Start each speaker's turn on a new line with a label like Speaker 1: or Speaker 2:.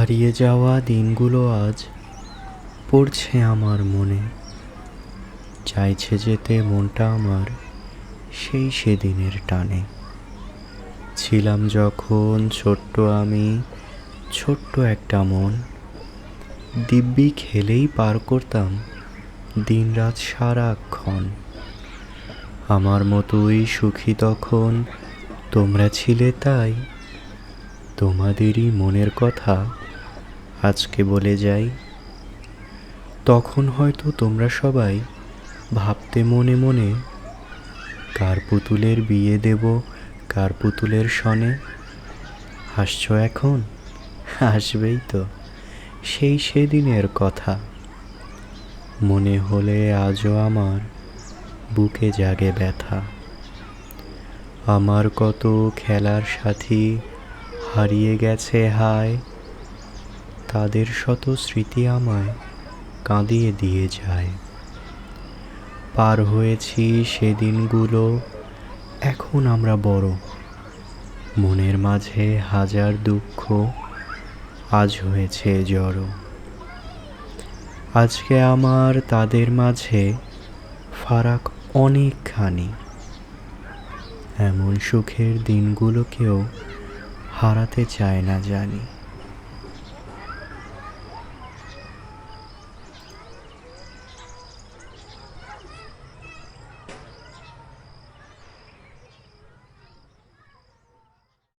Speaker 1: হারিয়ে যাওয়া দিনগুলো আজ পড়ছে আমার মনে। চাইছে যেতে মনটা আমার সেই সেদিনের টানে। ছিলাম যখন ছোট্ট আমি, ছোট্ট একটা মন, দিব্যি খেলেই পার করতাম দিনরাত সারাক্ষণ। আমার মতোই সুখী তখন তোমরা ছিলে, তাই তোমাদেরই মনের কথা আজকে বলে যাই। তখন হয়তো তোমরা সবাই ভাবতে মনে মনে, কার পুতুলের বিয়ে দেব, কার পুতুলের সনে। হাসছো এখন? হাসবেই তো, সেই সেদিনের কথা মনে হলে আজও আমার বুকে জাগে ব্যথা। আমার কত খেলার সাথী হারিয়ে গেছে হায়, তাদের শত স্মৃতি আমায় কাঁদিয়ে দিয়ে যায়। পার হয়েছি সেদিনগুলো, এখন আমরা বড়, মনের মাঝে হাজার দুঃখ আজ হয়েছে জড়ো। আজকে আমার তাদের মাঝে ফারাক অনেকখানি, এমন সুখের দিনগুলোকেও হারাতে চায় না জানি।